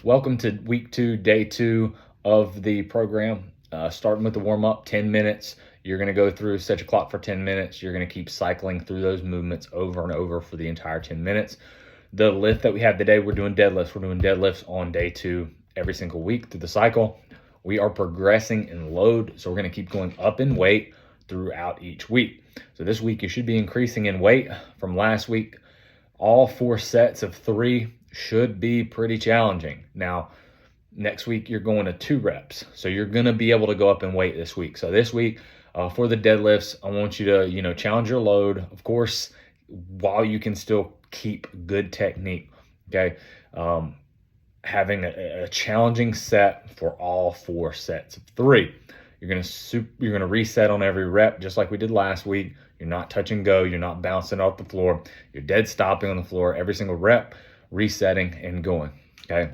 Welcome to week 2, day 2 of the program. Starting with the warm-up, 10 minutes. You're going to go through, set your clock for 10 minutes. You're going to keep cycling through those movements over and over for the entire 10 minutes. The lift that we have today, we're doing deadlifts. We're doing deadlifts on day 2 every single week through the cycle. We are progressing in load, so we're going to keep going up in weight throughout each week. So this week you should be increasing in weight from last week. All 4 sets of 3 should be pretty challenging. Now, next week you're going to 2 reps. So you're going to be able to go up in weight this week. So this week for the deadlifts, I want you to, challenge your load, of course, while you can still keep good technique. Okay. Having a challenging set for all 4 sets of 3. You're going to reset on every rep, just like we did last week. You're not touch and go. You're not bouncing off the floor. You're dead stopping on the floor every single rep, resetting and going. Okay.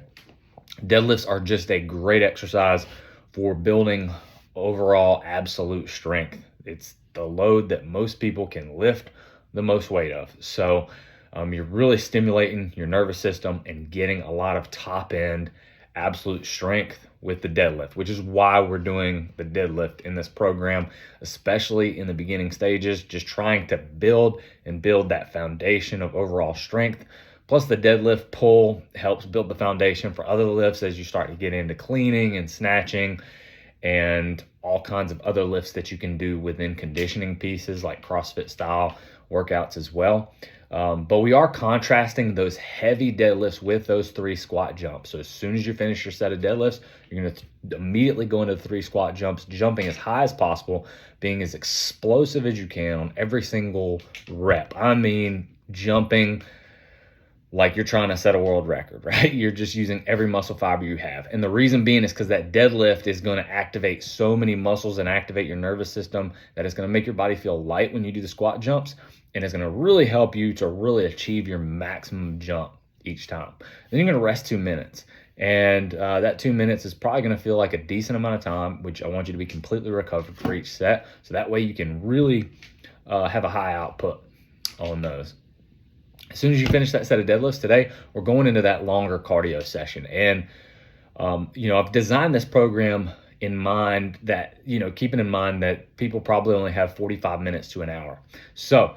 Deadlifts are just a great exercise for building overall absolute strength. It's the load that most people can lift the most weight of. So you're really stimulating your nervous system and getting a lot of top end absolute strength with the deadlift, which is why we're doing the deadlift in this program, especially in the beginning stages, just trying to build that foundation of overall strength. Plus the deadlift pull helps build the foundation for other lifts as you start to get into cleaning and snatching and all kinds of other lifts that you can do within conditioning pieces like CrossFit style workouts as well. But we are contrasting those heavy deadlifts with those 3 squat jumps. So as soon as you finish your set of deadlifts, you're going to immediately go into the 3 squat jumps, jumping as high as possible, being as explosive as you can on every single rep. I mean, jumping like you're trying to set a world record, right? You're just using every muscle fiber you have. And the reason being is because that deadlift is going to activate so many muscles and activate your nervous system that it's going to make your body feel light when you do the squat jumps. And it's going to really help you to really achieve your maximum jump each time. Then you're going to rest 2 minutes. And that 2 minutes is probably going to feel like a decent amount of time, which I want you to be completely recovered for each set. So that way you can really have a high output on those. As soon as you finish that set of deadlifts today, we're going into that longer cardio session. And, I've designed this program in mind that, keeping in mind that people probably only have 45 minutes to an hour. So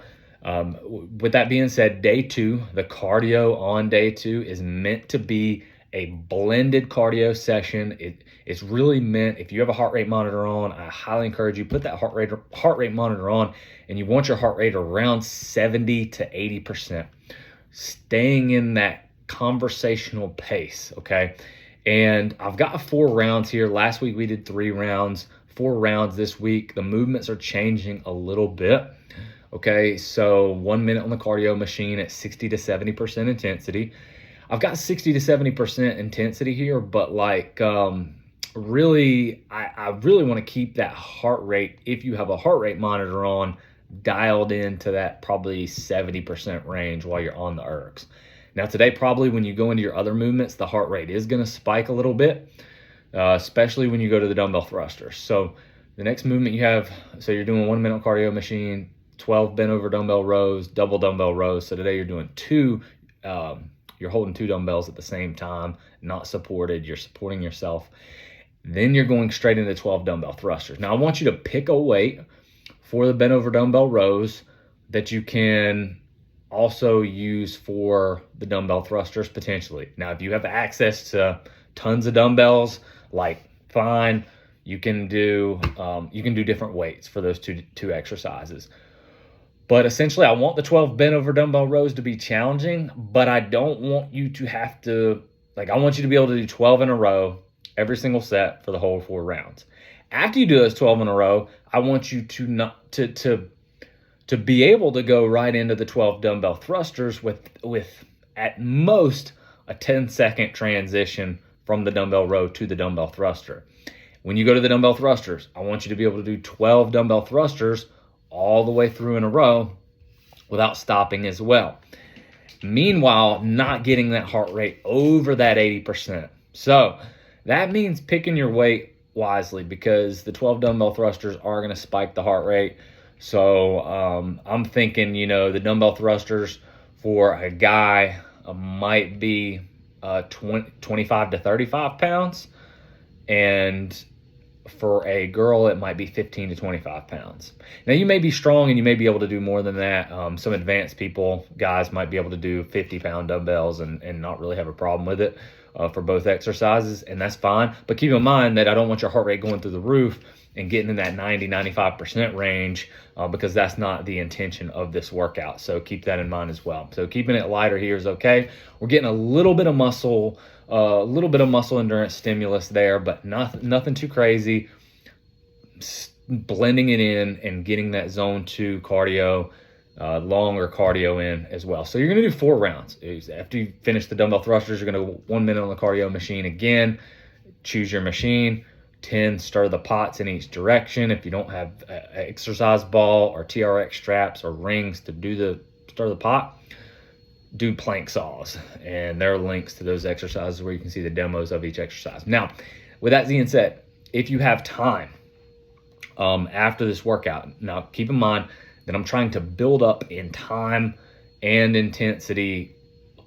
with that being said, day 2, the cardio on day 2 is meant to be a blended cardio session. It's really meant, if you have a heart rate monitor on, I highly encourage you put that heart rate monitor on, and you want your heart rate around 70 to 80%, staying in that conversational pace. Okay. And I've got 4 rounds here. Last week we did 3 rounds, 4 rounds this week. The movements are changing a little bit. Okay. So 1 minute on the cardio machine at 60 to 70% intensity. I've got 60 to 70% intensity here, but really, I really want to keep that heart rate, if you have a heart rate monitor on, dialed into that probably 70% range while you're on the ergs. Now today, probably when you go into your other movements, the heart rate is going to spike a little bit, especially when you go to the dumbbell thrusters. So the next movement you have, so you're doing 1 minute cardio machine, 12 bent over dumbbell rows, double dumbbell rows. So today you're doing 2, you're holding 2 dumbbells at the same time, not supported. You're supporting yourself. Then you're going straight into 12 dumbbell thrusters. Now I want you to pick a weight for the bent over dumbbell rows that you can also use for the dumbbell thrusters potentially. Now, if you have access to tons of dumbbells, fine, you can do different weights for those two exercises. But essentially, I want the 12 bent over dumbbell rows to be challenging, but I don't want you to have to, I want you to be able to do 12 in a row every single set for the whole 4 rounds. After you do those 12 in a row, I want you to be able to go right into the 12 dumbbell thrusters with at most a 10-second transition from the dumbbell row to the dumbbell thruster. When you go to the dumbbell thrusters, I want you to be able to do 12 dumbbell thrusters all the way through in a row without stopping as well. Meanwhile, not getting that heart rate over that 80%. So that means picking your weight wisely, because the 12 dumbbell thrusters are going to spike the heart rate. So I'm thinking, the dumbbell thrusters for a guy might be 25 to 35 pounds. And for a girl, it might be 15 to 25 pounds. Now, you may be strong and you may be able to do more than that. Some advanced people, guys, might be able to do 50-pound dumbbells and not really have a problem with it for both exercises, and that's fine. But keep in mind that I don't want your heart rate going through the roof and getting in that 90-95% range because that's not the intention of this workout. So keep that in mind as well. So keeping it lighter here is okay. We're getting a little bit of muscle endurance stimulus there, but nothing too crazy. Blending it in and getting that zone 2 cardio, longer cardio in as well. So you're going to do 4 rounds. After you finish the dumbbell thrusters, you're going to go 1 minute on the cardio machine again. Choose your machine. 10 stir the pots in each direction. If you don't have an exercise ball or TRX straps or rings to do the stir the pot, do plank saws, and there are links to those exercises where you can see the demos of each exercise. Now, with that being said, if you have time after this workout, now keep in mind that I'm trying to build up in time and intensity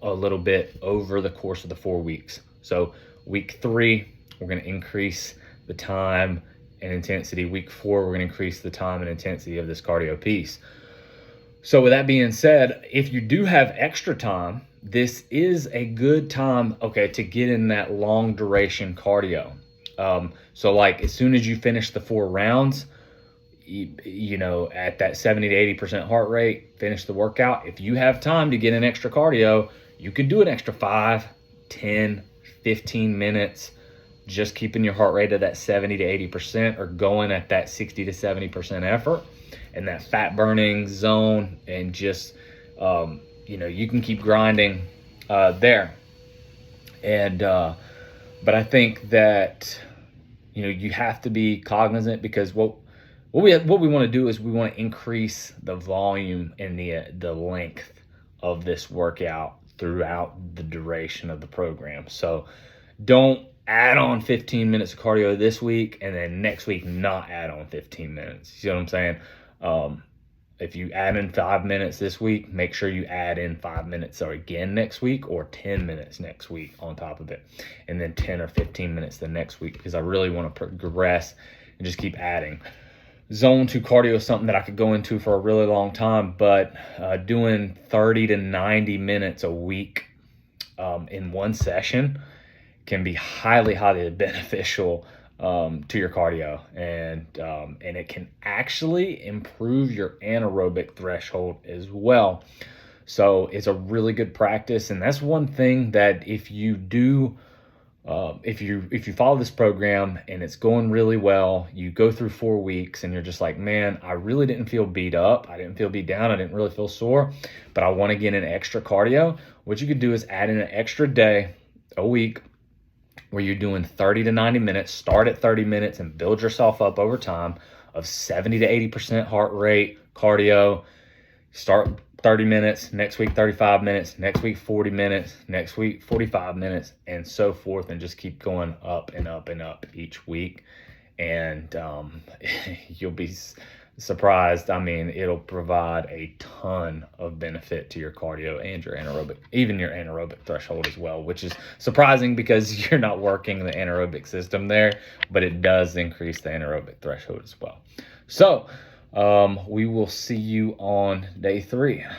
a little bit over the course of the 4 weeks. So week 3, we're going to increase the time and intensity. Week 4, we're going to increase the time and intensity of this cardio piece. So with that being said, if you do have extra time, this is a good time, okay, to get in that long duration cardio. So like as soon as you finish the 4 rounds, you know, at that 70 to 80% heart rate, finish the workout. If you have time to get an extra cardio, you could do an extra 5, 10, 15 minutes, just keeping your heart rate at that 70 to 80% or going at that 60 to 70% effort and that fat burning zone, and just, you know, you can keep grinding there. And, but I think that, you know, you have to be cognizant, because what we want to do is we want to increase the volume and the length of this workout throughout the duration of the program. So don't add on 15 minutes of cardio this week and then next week not add on 15 minutes. You see what I'm saying? If you add in 5 minutes this week, make sure you add in 5 minutes or again next week, or 10 minutes next week on top of it, and then 10 or 15 minutes the next week, because I really want to progress and just keep adding. Zone 2 cardio is something that I could go into for a really long time, but doing 30 to 90 minutes a week in one session can be highly beneficial to your cardio, and it can actually improve your anaerobic threshold as well. So it's a really good practice, and that's one thing that if you do, if you follow this program and it's going really well, you go through 4 weeks and you're just like, man, I really didn't feel beat up, I didn't feel beat down, I didn't really feel sore, but I want to get in extra cardio. What you could do is add in an extra day a week where you're doing 30 to 90 minutes, start at 30 minutes and build yourself up over time of 70 to 80% heart rate cardio. Start 30 minutes, next week 35 minutes, next week 40 minutes, next week 45 minutes, and so forth, and just keep going up and up and up each week. And you'll be surprised. I mean, it'll provide a ton of benefit to your cardio and your anaerobic, even your anaerobic threshold as well, which is surprising because you're not working the anaerobic system there, but it does increase the anaerobic threshold as well. So we will see you on day 3.